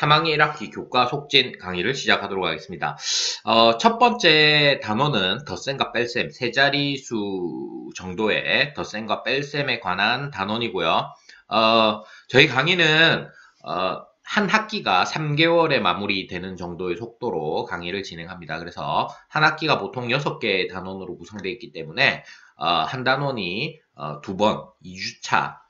3학년 1학기 교과 속진 강의를 시작하도록 하겠습니다. 첫 번째 단원은 덧셈과 뺄셈, 세 자리수 정도의 덧셈과 뺄셈에 관한 단원이고요. 저희 강의는 한 학기가 3개월에 마무리되는 정도의 속도로 강의를 진행합니다. 그래서 한 학기가 보통 6개의 단원으로 구성되어 있기 때문에 한 단원이 2번, 2주차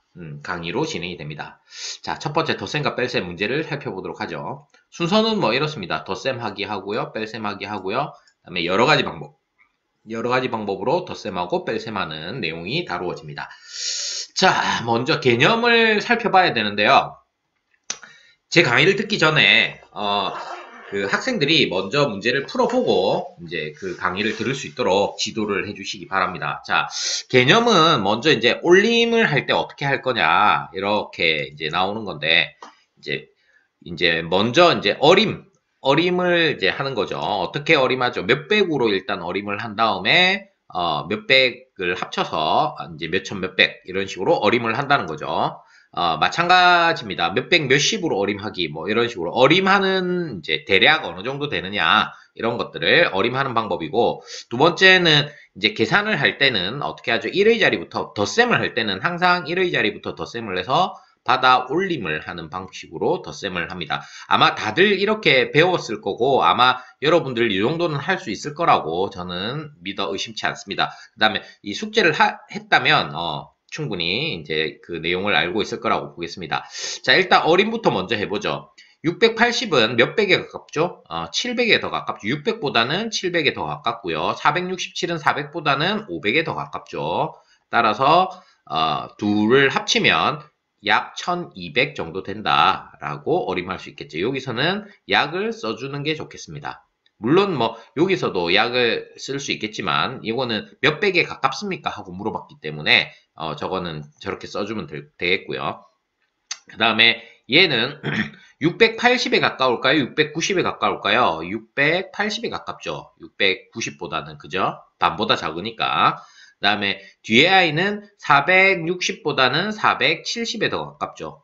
강의로 진행이 됩니다. 자, 첫 번째 덧셈과 뺄셈 문제를 살펴보도록 하죠. 순서는 뭐 이렇습니다. 덧셈 하기 하고요, 뺄셈 하기 하고요. 그다음에 여러 가지 방법으로 덧셈하고 뺄셈하는 내용이 다루어집니다. 자, 먼저 개념을 살펴봐야 되는데요. 제 강의를 듣기 전에 그 학생들이 먼저 문제를 풀어보고 이제 그 강의를 들을 수 있도록 지도를 해주시기 바랍니다. 자, 개념은 먼저 이제 올림을 할 때 어떻게 할 거냐 이렇게 이제 나오는 건데 이제 먼저 이제 어림을 이제 하는 거죠. 어떻게 어림하죠? 몇백으로 일단 어림을 한 다음에 몇백을 합쳐서 이제 몇천 몇백 이런 식으로 어림을 한다는 거죠. 마찬가지입니다. 몇백 몇십으로 어림하기 뭐 이런 식으로 어림하는 이제 대략 어느 정도 되느냐 이런 것들을 어림하는 방법이고, 두 번째는 이제 계산을 할 때는 어떻게 하죠? 1의 자리부터 덧셈을 할 때는 항상 1의 자리부터 덧셈을 해서 받아 올림을 하는 방식으로 덧셈을 합니다. 아마 다들 이렇게 배웠을 거고 아마 여러분들 이 정도는 할 수 있을 거라고 저는 믿어 의심치 않습니다. 그 다음에 이 숙제를 했다면 충분히 이제 그 내용을 알고 있을 거라고 보겠습니다. 자, 일단 어림부터 먼저 해보죠. 680은 몇 백에 가깝죠? 700에 더 가깝죠. 600보다는 700에 더 가깝고요. 467은 400보다는 500에 더 가깝죠. 따라서 둘을 합치면 약 1200 정도 된다라고 어림할 수 있겠죠. 여기서는 약을 써주는 게 좋겠습니다. 물론 뭐 여기서도 약을 쓸 수 있겠지만 이거는 몇 백에 가깝습니까? 하고 물어봤기 때문에 저거는 저렇게 써주면 되겠고요. 그 다음에 얘는 680에 가까울까요? 690에 가까울까요? 680에 가깝죠. 690보다는 그죠? 반보다 작으니까. 그 다음에 뒤에 i는 460보다는 470에 더 가깝죠.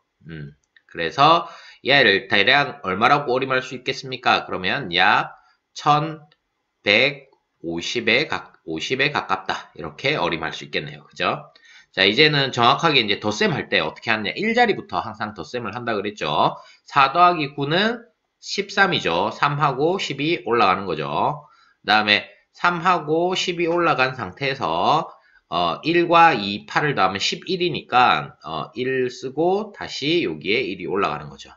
그래서 얘를 대략 얼마라고 어림할 수 있겠습니까? 그러면 약 1150에 가깝다. 이렇게 어림할 수 있겠네요. 그죠? 자, 이제는 정확하게 이제 덧셈 할 때 어떻게 하느냐. 1자리부터 항상 덧셈을 한다 그랬죠. 4 더하기 9는 13이죠. 3하고 10이 올라가는 거죠. 그 다음에 3하고 10이 올라간 상태에서 1과 2, 8을 더하면 11이니까 1 쓰고 다시 여기에 1이 올라가는 거죠.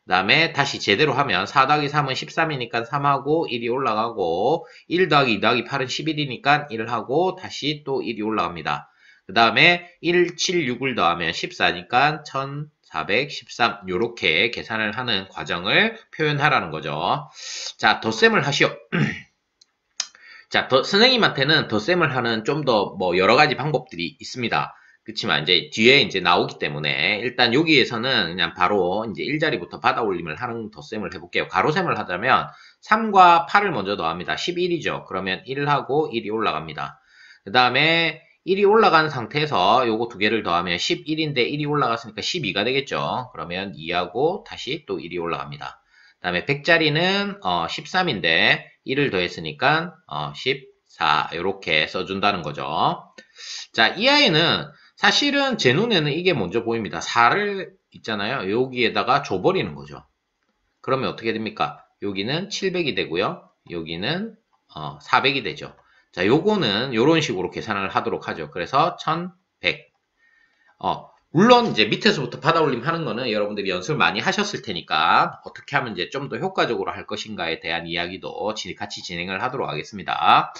그 다음에 다시 제대로 하면 4 더하기 3은 13이니까 3하고 1이 올라가고 1 더하기 2 더하기 8은 11이니까 1하고 다시 또 1이 올라갑니다. 그 다음에 1, 7, 6을 더하면 14니까 1413 이렇게 계산을 하는 과정을 표현하라는 거죠. 자, 덧셈을 하시오. 자, 선생님한테는 덧셈을 하는 좀 더 뭐 여러 가지 방법들이 있습니다. 그렇지만 이제 뒤에 이제 나오기 때문에 일단 여기에서는 그냥 바로 이제 1자리부터 받아 올림을 하는 덧셈을 해볼게요. 가로셈을 하자면 3과 8을 먼저 더합니다. 11이죠. 그러면 1하고 1이 올라갑니다. 그 다음에 1이 올라간 상태에서 요거 두 개를 더하면 11인데 1이 올라갔으니까 12가 되겠죠. 그러면 2하고 다시 또 1이 올라갑니다. 그 다음에 100짜리는 13인데 1을 더했으니까 14 이렇게 써준다는 거죠. 자, 이 아이는 사실은 제 눈에는 이게 먼저 보입니다. 4를 있잖아요. 여기에다가 줘버리는 거죠. 그러면 어떻게 됩니까? 여기는 700이 되고요. 여기는 400이 되죠. 자, 요거는 요런 식으로 계산을 하도록 하죠. 그래서 1100. 물론 이제 밑에서부터 받아 올림 하는 거는 여러분들이 연습을 많이 하셨을 테니까 어떻게 하면 이제 좀 더 효과적으로 할 것인가에 대한 이야기도 같이 진행을 하도록 하겠습니다.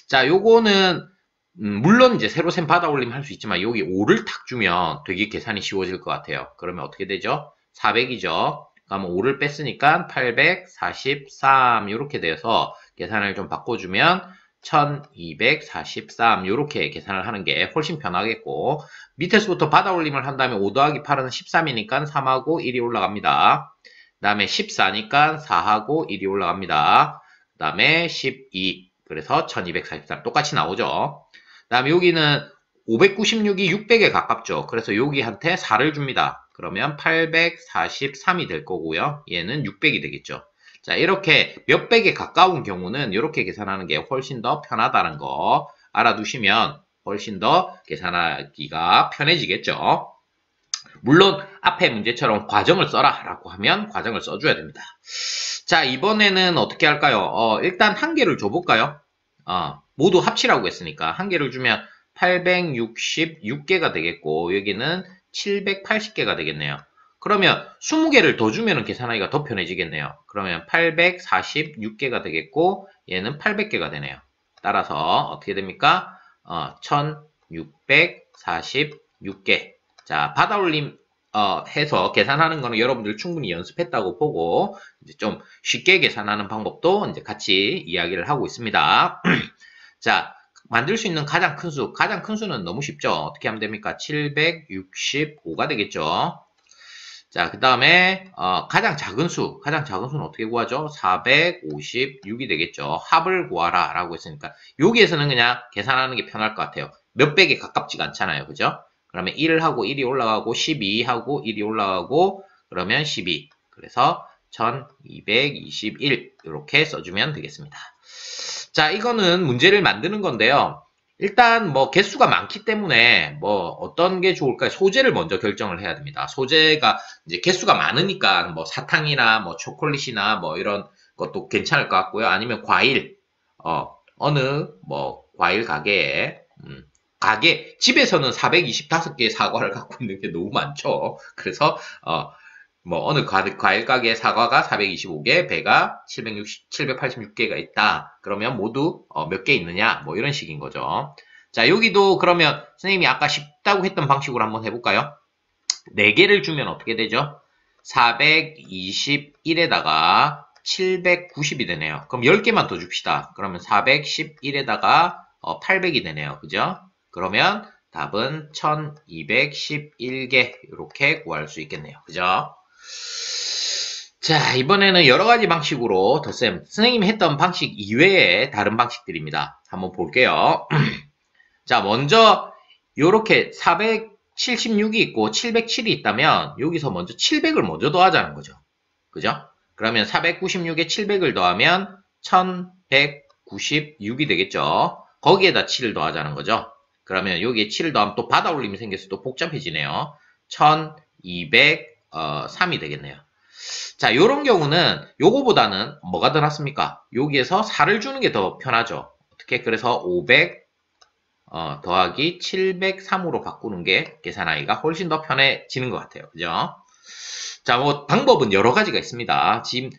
자, 요거는 물론 이제 세로셈 받아 올림 할 수 있지만 여기 5를 탁 주면 되게 계산이 쉬워질 것 같아요. 그러면 어떻게 되죠? 400이죠. 그러면 5를 뺐으니까 843 이렇게 돼서 계산을 좀 바꿔주면 1243 이렇게 계산을 하는 게 훨씬 편하겠고, 밑에서부터 받아 올림을 한다면 5 더하기 8은 13이니까 3하고 1이 올라갑니다. 그 다음에 14니까 4하고 1이 올라갑니다. 그 다음에 12 그래서 1243 똑같이 나오죠. 그 다음에 여기는 596이 600에 가깝죠. 그래서 여기한테 4를 줍니다. 그러면 843이 될 거고요. 얘는 600이 되겠죠. 자, 이렇게 몇 백에 가까운 경우는 이렇게 계산하는 게 훨씬 더 편하다는 거 알아두시면 훨씬 더 계산하기가 편해지겠죠. 물론 앞에 문제처럼 과정을 써라 라고 하면 과정을 써줘야 됩니다. 자, 이번에는 어떻게 할까요? 일단 한 개를 줘볼까요? 모두 합치라고 했으니까 한 개를 주면 866개가 되겠고 여기는 780개가 되겠네요. 그러면 20개를 더 주면 계산하기가 더 편해지겠네요. 그러면 846개가 되겠고 얘는 800개가 되네요. 따라서 어떻게 됩니까? 1646개. 자, 받아올림 해서 계산하는 거는 여러분들 충분히 연습했다고 보고 이제 좀 쉽게 계산하는 방법도 이제 같이 이야기를 하고 있습니다. 자, 만들 수 있는 가장 큰 수는 너무 쉽죠. 어떻게 하면 됩니까? 765가 되겠죠. 자, 그 다음에 가장 작은 수는 어떻게 구하죠? 456이 되겠죠. 합을 구하라 라고 했으니까 여기에서는 그냥 계산하는 게 편할 것 같아요. 몇 백에 가깝지가 않잖아요. 그죠? 그러면 1하고 1이 올라가고 12하고 1이 올라가고 그러면 12. 그래서 1221 이렇게 써주면 되겠습니다. 자, 이거는 문제를 만드는 건데요. 일단 뭐 개수가 많기 때문에 뭐 어떤 게 좋을까요? 소재를 먼저 결정을 해야 됩니다. 소재가 이제 개수가 많으니까 뭐 사탕이나 뭐 초콜릿이나 뭐 이런 것도 괜찮을 것 같고요. 아니면 과일, 어느 뭐 과일 가게에 집에서는 425개의 사과를 갖고 있는 게 너무 많죠. 그래서 뭐 어느 과일 가게의 사과가 425개, 배가 786개가 있다. 그러면 모두 몇 개 있느냐? 뭐 이런 식인 거죠. 자, 여기도 그러면 선생님이 아까 쉽다고 했던 방식으로 한번 해볼까요? 4개를 주면 어떻게 되죠? 421에다가 790이 되네요. 그럼 10개만 더 줍시다. 그러면 411에다가 800이 되네요. 그죠? 그러면 답은 1211개 이렇게 구할 수 있겠네요. 그죠? 자, 이번에는 여러 가지 방식으로 덧셈, 선생님이 했던 방식 이외의 다른 방식들입니다. 한번 볼게요. 자, 먼저 이렇게 476이 있고 707이 있다면 여기서 먼저 700을 먼저 더하자는 거죠. 그죠? 그러면 496에 700을 더하면 1196이 되겠죠. 거기에다 7을 더하자는 거죠. 그러면 여기에 7을 더하면 또 받아올림이 생겨서 또 복잡해지네요. 1203이 되겠네요. 자, 요런 경우는 요거보다는 뭐가 더 낫습니까? 여기에서 4를 주는 게 더 편하죠. 어떻게? 그래서 500 더하기 703으로 바꾸는 게 계산하기가 훨씬 더 편해지는 것 같아요. 그죠? 자, 뭐 방법은 여러 가지가 있습니다. 지금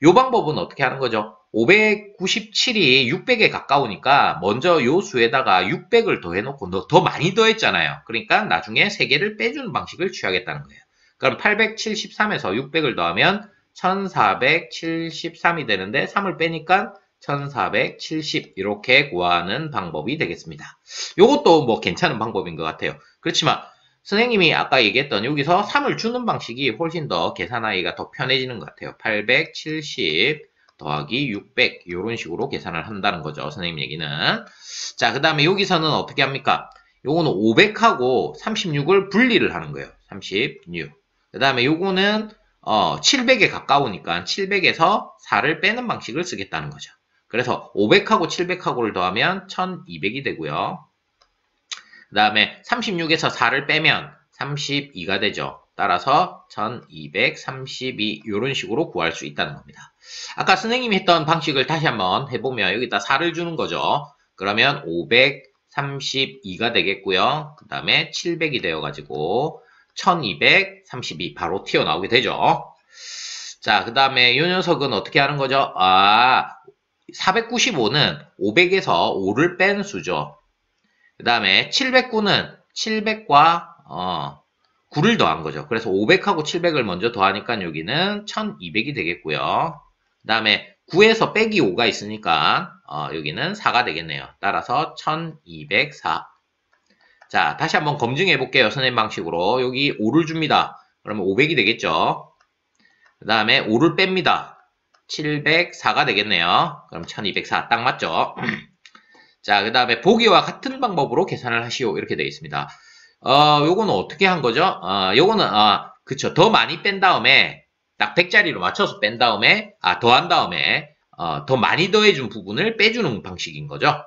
요 방법은 어떻게 하는 거죠? 597이 600에 가까우니까 먼저 요 수에다가 600을 더해놓고 더 많이 더했잖아요. 그러니까 나중에 3개를 빼주는 방식을 취하겠다는 거예요. 그럼 873에서 600을 더하면 1473이 되는데 3을 빼니까 1470 이렇게 구하는 방법이 되겠습니다. 요것도 뭐 괜찮은 방법인 것 같아요. 그렇지만 선생님이 아까 얘기했던 여기서 3을 주는 방식이 훨씬 더 계산하기가 더 편해지는 것 같아요. 870 더하기 600 이런 식으로 계산을 한다는 거죠. 선생님 얘기는. 자, 그 다음에 여기서는 어떻게 합니까? 요거는 500하고 36을 분리를 하는 거예요. 36. 그 다음에 요거는 700에 가까우니까 700에서 4를 빼는 방식을 쓰겠다는 거죠. 그래서 500하고 700하고를 더하면 1200이 되고요. 그 다음에 36에서 4를 빼면 32가 되죠. 따라서 1232 이런 식으로 구할 수 있다는 겁니다. 아까 선생님이 했던 방식을 다시 한번 해보면 여기다 4를 주는 거죠. 그러면 532가 되겠고요. 그 다음에 700이 되어가지고 1232 바로 튀어나오게 되죠. 자, 그 다음에 이 녀석은 어떻게 하는 거죠? 495는 500에서 5를 뺀 수죠. 그 다음에 709는 700과 9를 더한 거죠. 그래서 500하고 700을 먼저 더하니까 여기는 1200이 되겠고요. 그 다음에 9에서 빼기 5가 있으니까 여기는 4가 되겠네요. 따라서 1204. 자, 다시 한번 검증해 볼게요. 선생님 방식으로. 여기 5를 줍니다. 그러면 500이 되겠죠. 그 다음에 5를 뺍니다. 704가 되겠네요. 그럼 1204. 딱 맞죠? 자, 그 다음에 보기와 같은 방법으로 계산을 하시오. 이렇게 되어 있습니다. 요거는 어떻게 한 거죠? 요거는, 그쵸. 더 많이 뺀 다음에, 딱 100짜리로 맞춰서 뺀 다음에, 더한 다음에, 더 많이 더해준 부분을 빼주는 방식인 거죠.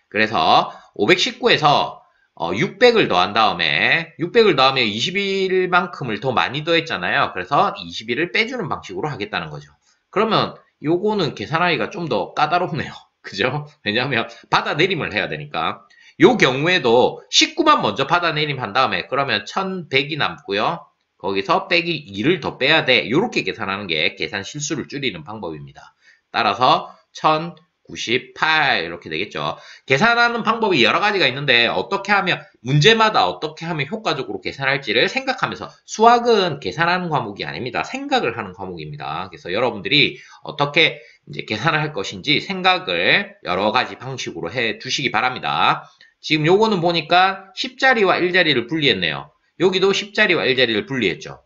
그래서 519에서 600을 더한 다음에 600을 더하면 21만큼을 더 많이 더했잖아요. 그래서 21을 빼주는 방식으로 하겠다는 거죠. 그러면 요거는 계산하기가 좀 더 까다롭네요. 그죠? 왜냐하면 받아내림을 해야 되니까. 요 경우에도 19만 먼저 받아내림 한 다음에 그러면 1100이 남고요. 거기서 빼기 2를 더 빼야 돼. 요렇게 계산하는 게 계산 실수를 줄이는 방법입니다. 따라서 1098 이렇게 되겠죠. 계산하는 방법이 여러 가지가 있는데 어떻게 하면 문제마다 어떻게 하면 효과적으로 계산할지를 생각하면서 수학은 계산하는 과목이 아닙니다. 생각을 하는 과목입니다. 그래서 여러분들이 어떻게 이제 계산을 할 것인지 생각을 여러 가지 방식으로 해 두시기 바랍니다. 지금 요거는 보니까 10자리와 1자리를 분리했네요. 여기도 10자리와 1자리를 분리했죠.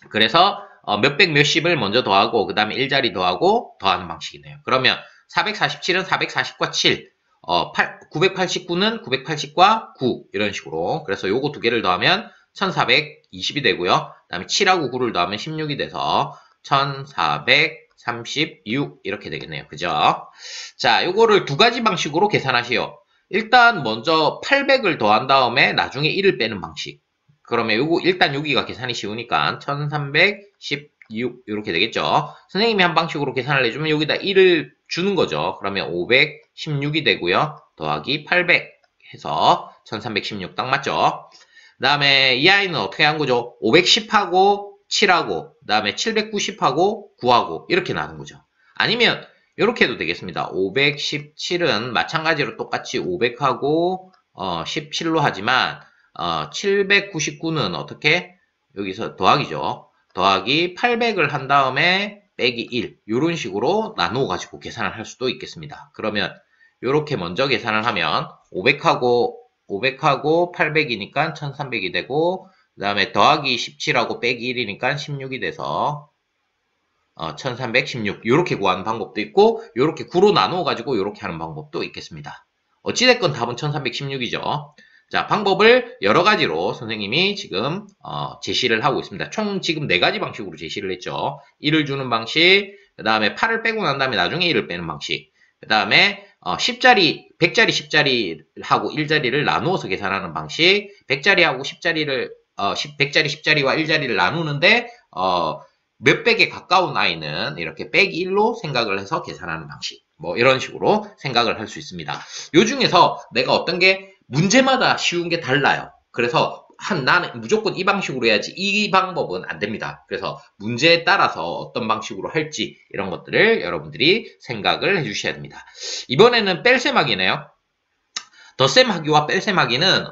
그래서 몇백 몇십을 먼저 더하고 그 다음에 1자리 더하고 더하는 방식이네요. 그러면 447은 440과 7, 989는 980과 9 이런 식으로. 그래서 요거 두 개를 더하면 1420이 되고요. 그 다음에 7하고 9를 더하면 16이 돼서 1436 이렇게 되겠네요. 그죠? 자, 요거를 두 가지 방식으로 계산하시오. 일단 먼저 800을 더한 다음에 나중에 1을 빼는 방식. 그러면 요거 일단 여기가 계산이 쉬우니까 1316 이렇게 되겠죠. 선생님이 한 방식으로 계산을 해주면 여기다 1을 주는 거죠. 그러면 516이 되고요. 더하기 800 해서 1316 딱 맞죠. 그 다음에 이 아이는 어떻게 한 거죠? 510하고 7하고 그 다음에 790하고 9하고 이렇게 나눈 거죠. 아니면 이렇게 해도 되겠습니다. 517은 마찬가지로 똑같이 500하고 17로 하지만 799는 어떻게? 여기서 더하기죠. 더하기 800을 한 다음에 빼기 1. 이런 식으로 나누어 가지고 계산을 할 수도 있겠습니다. 그러면 이렇게 먼저 계산을 하면 500하고 800이니까 1300이 되고 그 다음에 더하기 17하고 빼기 1이니까 16이 돼서 1316 이렇게 구하는 방법도 있고 이렇게 9로 나누어 가지고 이렇게 하는 방법도 있겠습니다. 어찌됐건 답은 1316이죠. 자, 방법을 여러 가지로 선생님이 지금 제시를 하고 있습니다. 총 지금 4가지 방식으로 제시를 했죠. 1을 주는 방식, 그 다음에 8을 빼고 난 다음에 나중에 1을 빼는 방식, 그 다음에 100자리 10자리하고 1자리를 나누어서 계산하는 방식, 100자리하고 10자리를 100자리 10자리와 1자리를 나누는데 몇백에 가까운 아이는 이렇게 빼기 1로 생각을 해서 계산하는 방식, 뭐 이런 식으로 생각을 할 수 있습니다. 요 중에서 내가 어떤 게 문제마다 쉬운 게 달라요. 그래서 나는 무조건 이 방식으로 해야지 이 방법은 안 됩니다. 그래서 문제에 따라서 어떤 방식으로 할지 이런 것들을 여러분들이 생각을 해주셔야 됩니다. 이번에는 뺄셈하기네요. 덧셈하기와 뺄셈하기는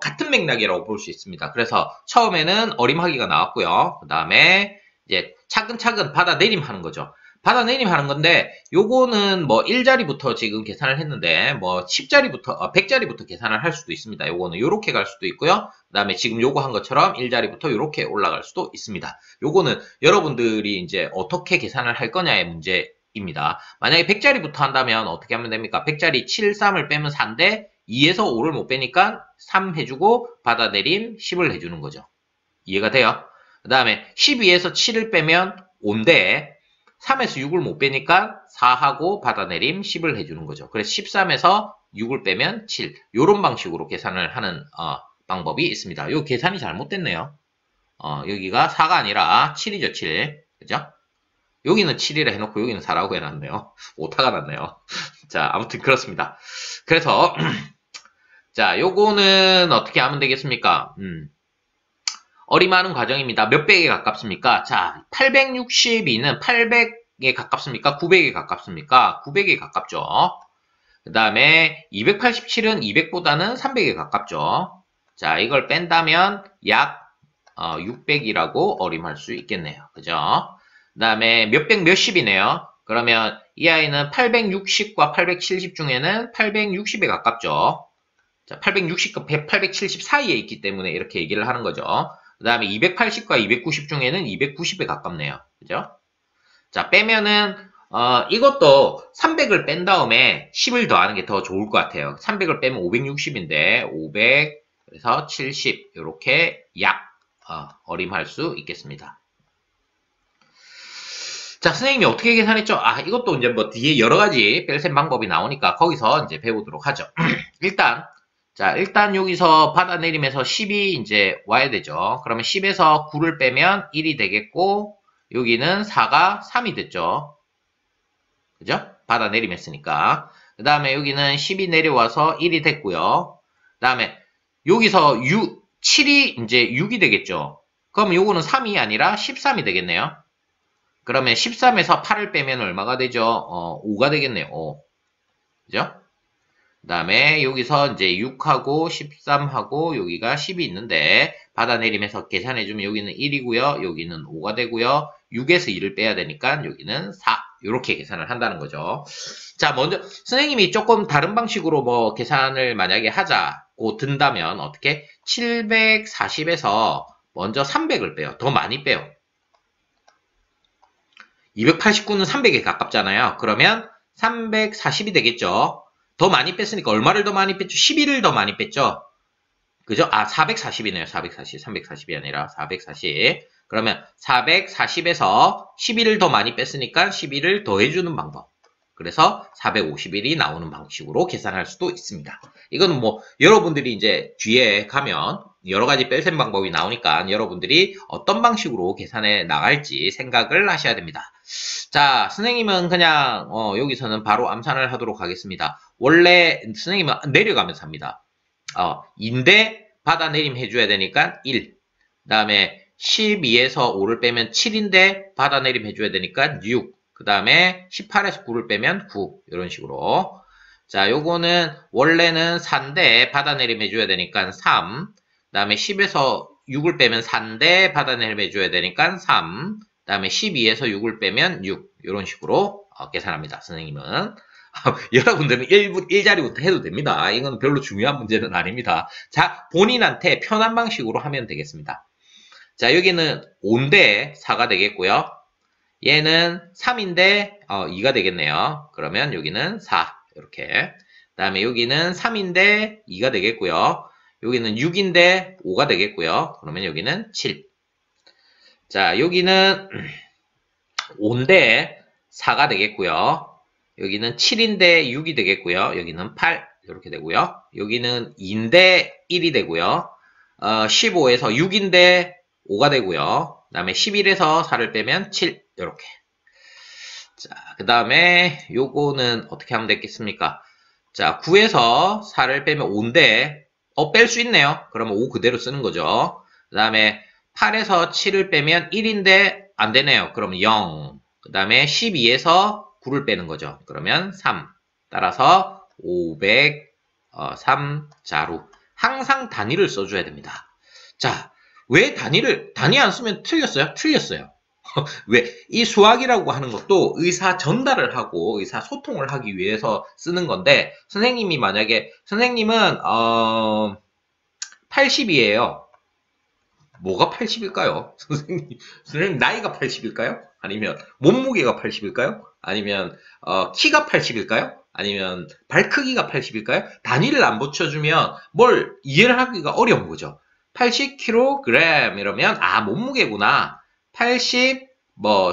같은 맥락이라고 볼 수 있습니다. 그래서 처음에는 어림하기가 나왔고요. 그 다음에 이제 차근차근 받아내림하는 거죠. 받아내림하는 건데 요거는 뭐 1자리부터 지금 계산을 했는데 뭐 10자리부터 100자리부터 계산을 할 수도 있습니다. 요거는 요렇게 갈 수도 있고요. 그 다음에 지금 요거 한 것처럼 1자리부터 요렇게 올라갈 수도 있습니다. 요거는 여러분들이 이제 어떻게 계산을 할 거냐의 문제입니다. 만약에 100자리부터 한다면 어떻게 하면 됩니까? 100자리 7, 3을 빼면 4인데 2에서 5를 못 빼니까 3 해주고 받아내림 10을 해주는 거죠. 이해가 돼요? 그 다음에 12에서 7을 빼면 5인데 3에서 6을 못 빼니까 4하고 받아내림 10을 해주는 거죠. 그래서 13에서 6을 빼면 7. 이런 방식으로 계산을 하는 방법이 있습니다. 이 계산이 잘못됐네요. 여기가 4가 아니라 7이죠. 7. 그죠? 여기는 7이라 해놓고 여기는 4라고 해놨네요. 오타가 났네요. 자, 아무튼 그렇습니다. 그래서 자, 요거는 어떻게 하면 되겠습니까? 어림하는 과정입니다. 몇 백에 가깝습니까? 자, 862는 800에 가깝습니까? 900에 가깝습니까? 900에 가깝죠. 그 다음에 287은 200보다는 300에 가깝죠. 자, 이걸 뺀다면 약 600이라고 어림할 수 있겠네요. 그죠? 그 다음에 몇백 몇십이네요. 그러면 이 아이는 860과 870 중에는 860에 가깝죠. 자, 860과 870 사이에 있기 때문에 이렇게 얘기를 하는 거죠. 그 다음에 280과 290 중에는 290에 가깝네요. 그죠? 자, 빼면은, 이것도 300을 뺀 다음에 10을 더하는 게 더 좋을 것 같아요. 300을 빼면 560인데, 500, 그래서 70, 이렇게 약 어림할 수 있겠습니다. 자, 선생님이 어떻게 계산했죠? 이것도 이제 뭐 뒤에 여러 가지 뺄셈 방법이 나오니까 거기서 이제 배우도록 하죠. 일단 여기서 받아내림에서 10이 이제 와야 되죠. 그러면 10에서 9를 빼면 1이 되겠고, 여기는 4가 3이 됐죠. 그죠? 받아내림 했으니까. 그 다음에 여기는 10이 내려와서 1이 됐고요. 그 다음에 여기서 7이 이제 6이 되겠죠. 그럼 요거는 3이 아니라 13이 되겠네요. 그러면 13에서 8을 빼면 얼마가 되죠? 5가 되겠네요. 5. 그죠? 그 다음에 여기서 이제 6하고 13하고 여기가 10이 있는데 받아내림해서 계산해주면 여기는 1이고요. 여기는 5가 되고요. 6에서 2를 빼야 되니까 여기는 4. 이렇게 계산을 한다는 거죠. 자, 먼저 선생님이 조금 다른 방식으로 뭐 계산을 만약에 하자고 든다면 어떻게? 740에서 먼저 300을 빼요. 더 많이 빼요. 289는 300에 가깝잖아요. 그러면 340이 되겠죠. 더 많이 뺐으니까 얼마를 더 많이 뺐죠? 11을 더 많이 뺐죠. 그죠? 440이네요. 440. 340이 아니라 440. 그러면 440에서 11을 더 많이 뺐으니까 11을 더해주는 방법. 그래서 451이 나오는 방식으로 계산할 수도 있습니다. 이건 뭐 여러분들이 이제 뒤에 가면 여러 가지 뺄셈 방법이 나오니까 여러분들이 어떤 방식으로 계산해 나갈지 생각을 하셔야 됩니다. 자, 선생님은 그냥 여기서는 바로 암산을 하도록 하겠습니다. 원래 선생님은 내려가면서 합니다. 인데 받아내림 해줘야 되니까 1. 그 다음에 12에서 5를 빼면 7인데 받아내림 해줘야 되니까 6. 그 다음에 18에서 9를 빼면 9. 이런 식으로. 자, 요거는 원래는 4인데 받아내림 해줘야 되니까 3. 그 다음에 10에서 6을 빼면 4인데 받아내림 해줘야 되니까 3. 그 다음에 12에서 6을 빼면 6. 이런 식으로 계산합니다. 선생님은. 여러분들은 1자리부터 해도 됩니다. 이건 별로 중요한 문제는 아닙니다. 자, 본인한테 편한 방식으로 하면 되겠습니다. 자, 여기는 5인데 4가 되겠고요. 얘는 3인데 2가 되겠네요. 그러면 여기는 4 이렇게. 그 다음에 여기는 3인데 2가 되겠고요. 여기는 6인데 5가 되겠고요. 그러면 여기는 7. 자, 여기는 5인데 4가 되겠고요. 여기는 7인데 6이 되겠고요. 여기는 8 이렇게 되고요. 여기는 2인데 1이 되고요. 15에서 6인데 5가 되고요. 그 다음에 11에서 4를 빼면 7 이렇게. 자, 그 다음에 요거는 어떻게 하면 되겠습니까? 자, 9에서 4를 빼면 5인데 뺄 수 있네요. 그러면 5 그대로 쓰는 거죠. 그 다음에 8에서 7을 빼면 1인데 안 되네요. 그러면 0. 그 다음에 12에서 9를 빼는 거죠. 그러면 3. 따라서 503자루. 항상 단위를 써줘야 됩니다. 자, 왜 단위 안 쓰면 틀렸어요? 틀렸어요. 왜? 이 수학이라고 하는 것도 의사 전달을 하고 의사 소통을 하기 위해서 쓰는 건데, 선생님이 만약에, 선생님은, 80이에요. 뭐가 80일까요? 선생님 나이가 80일까요? 아니면 몸무게가 80일까요? 아니면 키가 80일까요? 아니면 발 크기가 80일까요? 단위를 안 붙여주면 뭘 이해를 하기가 어려운 거죠. 80kg 이러면 몸무게구나. 80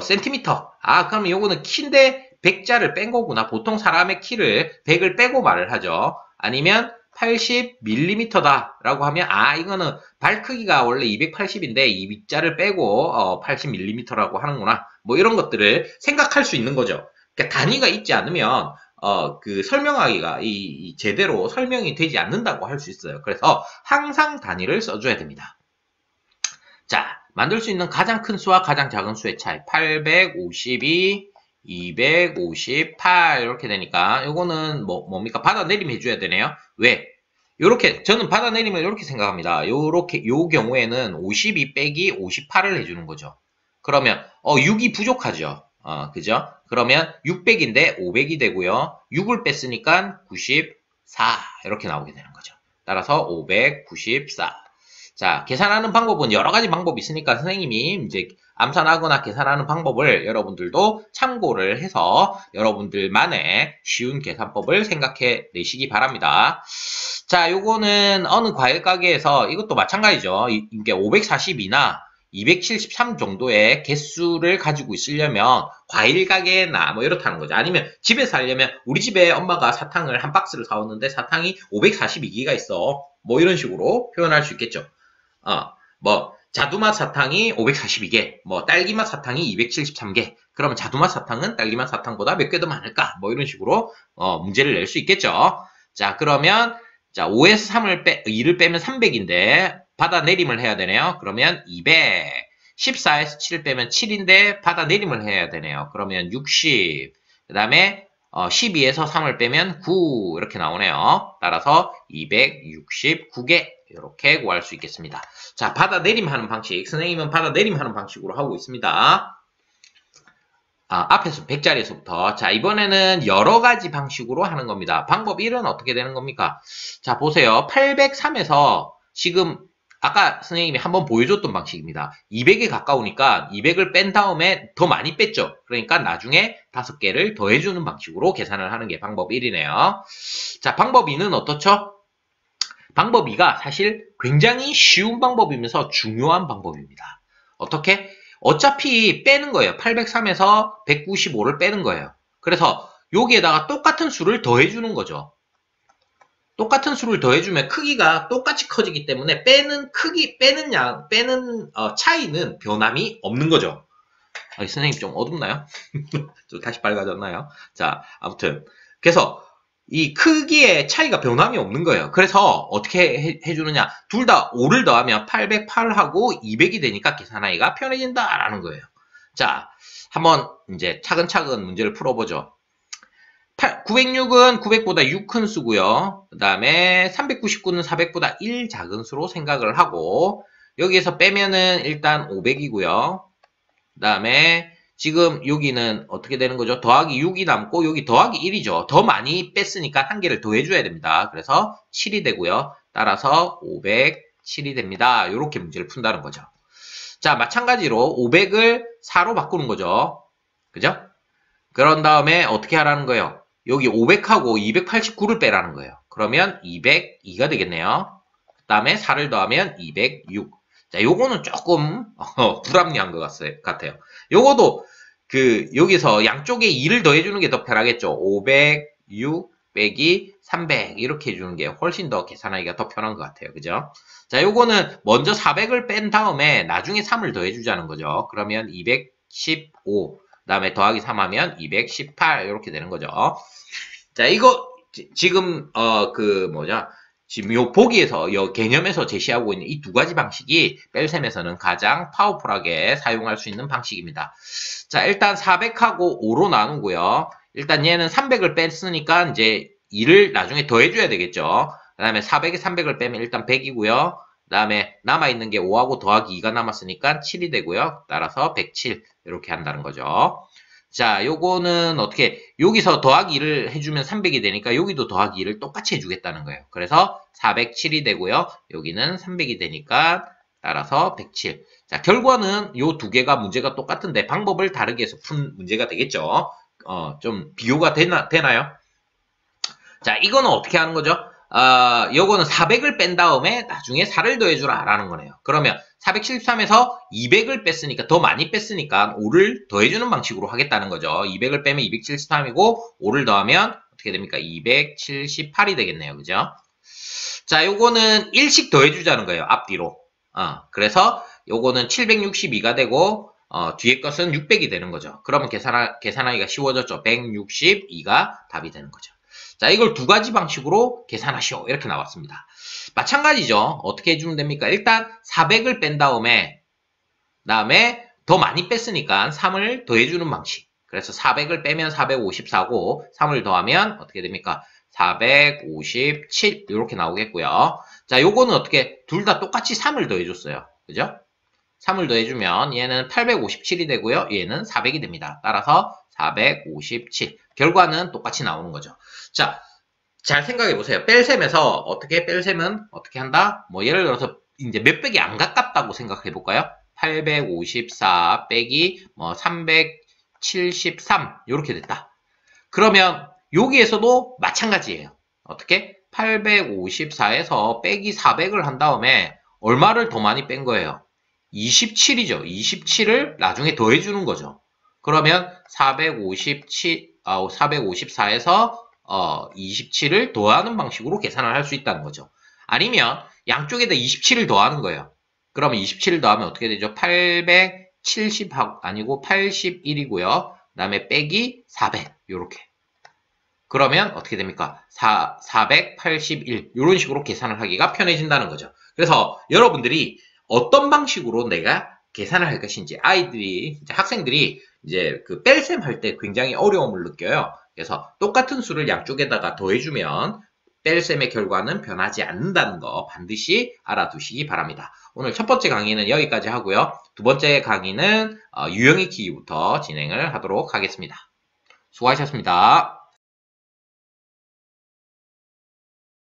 센티미터. 그러면 요거는 키인데 100자를 뺀 거구나. 보통 사람의 키를 100을 빼고 말을 하죠. 아니면 80mm다 라고 하면 이거는 발 크기가 원래 280인데 2자를 빼고 80mm라고 하는구나. 뭐 이런 것들을 생각할 수 있는 거죠. 그러니까 단위가 있지 않으면 그 설명하기가 제대로 설명이 되지 않는다고 할 수 있어요. 그래서 항상 단위를 써줘야 됩니다. 자, 만들 수 있는 가장 큰 수와 가장 작은 수의 차이. 852 258 이렇게 되니까 요거는 뭡니까? 받아내림 해줘야 되네요. 왜? 요렇게 저는 받아내림을 이렇게 생각합니다. 요렇게 요 경우에는 52 빼기 58을 해주는 거죠. 그러면 6이 부족하죠. 그죠? 그러면 600인데 500이 되고요. 6을 뺐으니까 94 이렇게 나오게 되는 거죠. 따라서 594. 자, 계산하는 방법은 여러 가지 방법이 있으니까 선생님이 이제 암산하거나 계산하는 방법을 여러분들도 참고를 해서 여러분들만의 쉬운 계산법을 생각해 내시기 바랍니다. 자, 요거는 어느 과일 가게에서 이것도 마찬가지죠. 이게 542나 273 정도의 개수를 가지고 있으려면 과일 가게나 뭐 이렇다는 거죠. 아니면 집에서 하려면 우리 집에 엄마가 사탕을 한 박스를 사왔는데 사탕이 542개가 있어. 뭐 이런 식으로 표현할 수 있겠죠. 뭐 자두맛 사탕이 542개, 뭐 딸기맛 사탕이 273개. 그러면 자두맛 사탕은 딸기맛 사탕보다 몇 개 더 많을까? 뭐 이런 식으로 문제를 낼 수 있겠죠. 자, 그러면 자, 5에서 2를 빼면 300인데 받아내림을 해야 되네요. 그러면 200. 14에서 7을 빼면 7인데 받아내림을 해야 되네요. 그러면 60. 그 다음에 12에서 3을 빼면 9 이렇게 나오네요. 따라서 269개 이렇게 구할 수 있겠습니다. 자, 받아내림하는 방식. 선생님은 받아내림하는 방식으로 하고 있습니다. 앞에서 100자리에서부터. 자, 이번에는 여러 가지 방식으로 하는 겁니다. 방법 1은 어떻게 되는 겁니까? 자, 보세요. 803에서 지금 아까 선생님이 한번 보여줬던 방식입니다. 200에 가까우니까 200을 뺀 다음에 더 많이 뺐죠. 그러니까 나중에 5개를 더해주는 방식으로 계산을 하는 게 방법 1이네요. 자, 방법 2는 어떻죠? 방법 2가 사실 굉장히 쉬운 방법이면서 중요한 방법입니다. 어떻게? 어차피 빼는 거예요. 803에서 195를 빼는 거예요. 그래서 여기에다가 똑같은 수를 더해주는 거죠. 똑같은 수를 더해주면 크기가 똑같이 커지기 때문에 빼는 크기, 빼는 양, 빼는 차이는 변함이 없는 거죠. 선생님 좀 어둡나요? 좀 다시 밝아졌나요? 자, 아무튼 그래서 이 크기의 차이가 변함이 없는 거예요. 그래서 어떻게 해주느냐? 둘 다 5를 더하면 808하고 200이 되니까 계산하기가 편해진다라는 거예요. 자, 한번 이제 차근차근 문제를 풀어보죠. 906은 900보다 6 큰 수고요. 그 다음에 399는 400보다 1 작은 수로 생각을 하고 여기에서 빼면은 일단 500이고요. 그 다음에 지금 여기는 어떻게 되는 거죠? 더하기 6이 남고 여기 더하기 1이죠. 더 많이 뺐으니까 한 개를 더해줘야 됩니다. 그래서 7이 되고요. 따라서 507이 됩니다. 이렇게 문제를 푼다는 거죠. 자, 마찬가지로 500을 4로 바꾸는 거죠. 그죠? 그런 다음에 어떻게 하라는 거예요? 여기 500하고 289를 빼라는 거예요. 그러면 202가 되겠네요. 그 다음에 4를 더하면 206. 자, 요거는 조금 불합리한 것 같아요. 요거도 여기서 양쪽에 2를 더해주는 게 더 편하겠죠. 500, 6 빼기 300 이렇게 해주는 게 훨씬 더 계산하기가 더 편한 것 같아요. 그죠? 자, 요거는 먼저 400을 뺀 다음에 나중에 3을 더해주자는 거죠. 그러면 215. 그 다음에 더하기 3 하면 218 이렇게 되는 거죠. 자, 이거 지금 지금 요 보기에서 요 개념에서 제시하고 있는 이 두 가지 방식이 뺄셈에서는 가장 파워풀하게 사용할 수 있는 방식입니다. 자, 일단 400하고 5로 나누고요. 일단 얘는 300을 뺐으니까 이제 2를 나중에 더해줘야 되겠죠. 그 다음에 400에 300을 빼면 일단 100이고요. 그 다음에 남아있는 게 5하고 더하기 2가 남았으니까 7이 되고요. 따라서 107 이렇게 한다는 거죠. 자, 요거는 어떻게 여기서 더하기 2를 해주면 300이 되니까 여기도 더하기 2를 똑같이 해주겠다는 거예요. 그래서 407이 되고요. 여기는 300이 되니까 따라서 107. 자, 결과는 요 두 개가 문제가 똑같은데 방법을 다르게 해서 푼 문제가 되겠죠. 좀 비교가 되나요? 자, 이거는 어떻게 하는 거죠? 요거는 400을 뺀 다음에 나중에 4를 더해주라 라는 거네요. 그러면 473에서 200을 뺐으니까 더 많이 뺐으니까 5를 더해주는 방식으로 하겠다는 거죠. 200을 빼면 273이고 5를 더하면 어떻게 됩니까? 278이 되겠네요. 그죠? 자, 요거는 1씩 더해주자는 거예요. 앞뒤로. 그래서 요거는 762가 되고 뒤에 것은 600이 되는 거죠. 그러면 계산하기가 쉬워졌죠. 162가 답이 되는 거죠. 자, 이걸 두 가지 방식으로 계산하시오. 이렇게 나왔습니다. 마찬가지죠. 어떻게 해주면 됩니까? 일단 400을 뺀 다음에 더 많이 뺐으니까 3을 더해주는 방식. 그래서 400을 빼면 454고 3을 더하면 어떻게 됩니까? 457 이렇게 나오겠고요. 자, 요거는 어떻게 둘 다 똑같이 3을 더해줬어요. 그죠? 3을 더해주면 얘는 857이 되고요. 얘는 400이 됩니다. 따라서 457. 결과는 똑같이 나오는 거죠. 자, 잘 생각해 보세요. 뺄셈에서 뺄셈은 어떻게 한다? 뭐 예를 들어서 이제 몇백이 안 가깝다고 생각해 볼까요? 854 빼기 뭐 373 이렇게 됐다. 그러면 여기에서도 마찬가지예요. 어떻게? 854에서 빼기 400을 한 다음에 얼마를 더 많이 뺀 거예요? 27이죠. 27을 나중에 더해주는 거죠. 그러면 454에서 27을 더하는 방식으로 계산을 할 수 있다는 거죠. 아니면 양쪽에다 27을 더하는 거예요. 그러면 27을 더하면 어떻게 되죠? 870 아니고 81이고요. 그 다음에 빼기 400 이렇게. 그러면 어떻게 됩니까? 481 이런 식으로 계산을 하기가 편해진다는 거죠. 그래서 여러분들이 어떤 방식으로 내가 계산을 할 것인지 아이들이 학생들이 이제 그 뺄셈 할 때 굉장히 어려움을 느껴요. 그래서 똑같은 수를 양쪽에다가 더해주면 뺄셈의 결과는 변하지 않는다는 거 반드시 알아두시기 바랍니다. 오늘 첫 번째 강의는 여기까지 하고요. 두 번째 강의는 유형의 키기부터 진행을 하도록 하겠습니다. 수고하셨습니다.